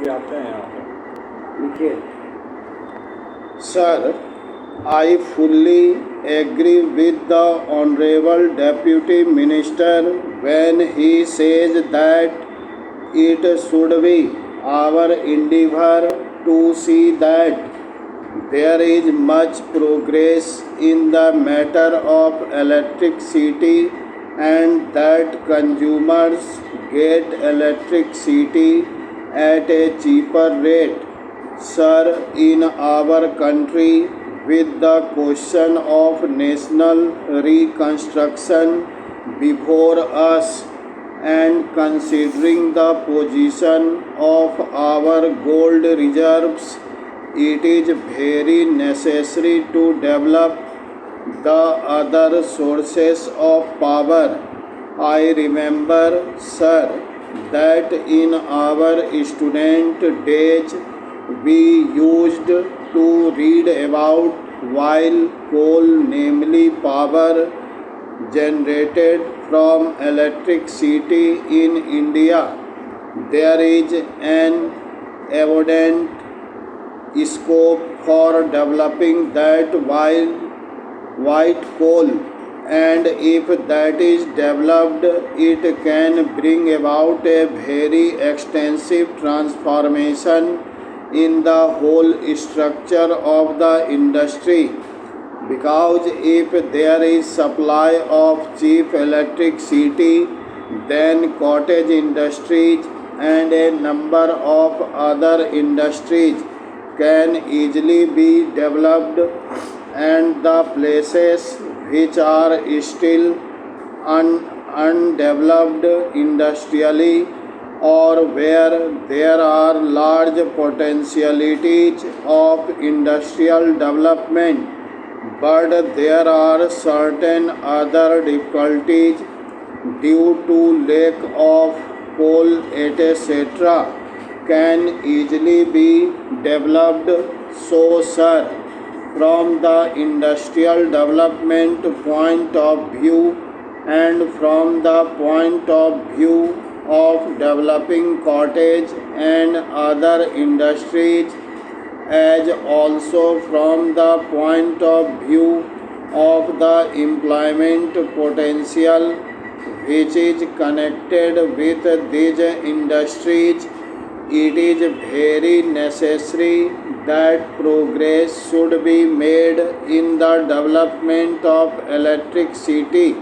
भी आते हैं यहाँ पे। लिखिए। Sir, I fully agree with the Honorable Deputy Minister when he says that it should be our endeavor to see that there is much progress in the matter of electricity and that consumers get electricity at a cheaper rate. Sir, in our country, with the question of national reconstruction before us and considering the position of our gold reserves, it is very necessary to develop the other sources of power. I remember, sir, that in our student days we used to read about while coal, namely power generated from electricity in India, there is an evident scope for developing that white coal, and if that is developed, it can bring about a very extensive transformation in the whole structure of the industry, because if there is supply of cheap electricity, then cottage industries and a number of other industries can easily be developed, and the places which are still undeveloped industrially or where there are large potentialities of industrial development, but there are certain other difficulties due to lack of coal, etc., can easily be developed. So, sir, from the industrial development point of view and from the point of view of developing cottage and other industries, as also from the point of view of the employment potential which is connected with these industries, it is very necessary that progress should be made in the development of electricity.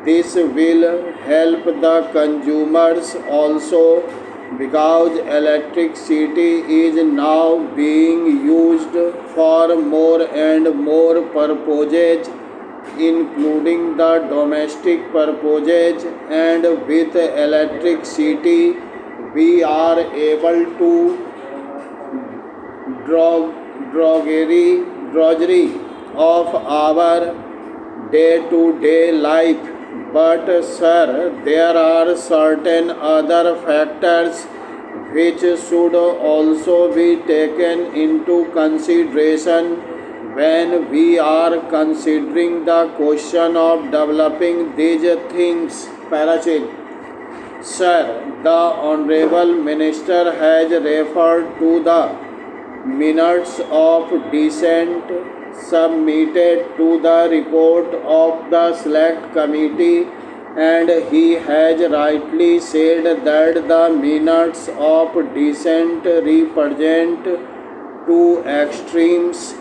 This will help the consumers also, because electricity is now being used for more and more purposes, including the domestic purposes, and with electricity we are able to drudgery of our day-to-day life. But sir, there are certain other factors which should also be taken into consideration when we are considering the question of developing these things. Parachit. Sir, the Honorable Minister has referred to the minutes of dissent submitted to the report of the Select Committee, and he has rightly said that the minutes of dissent represent two extremes,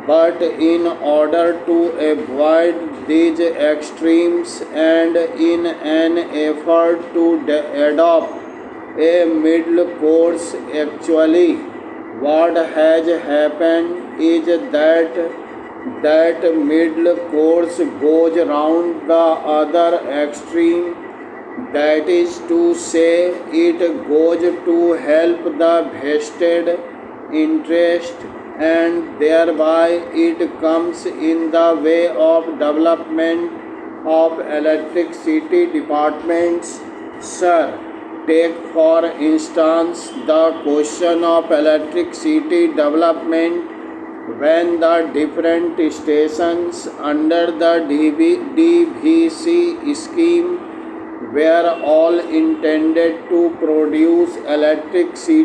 but in order to avoid these extremes and in an effort to adopt a middle course, actually what has happened is that middle course goes round the other extreme, that is to say, it goes to help the vested interest, and thereby it comes in the way of development of electricity departments. Sir, take for instance the question of electricity development. When the different stations under the DVC scheme were all intended to produce electricity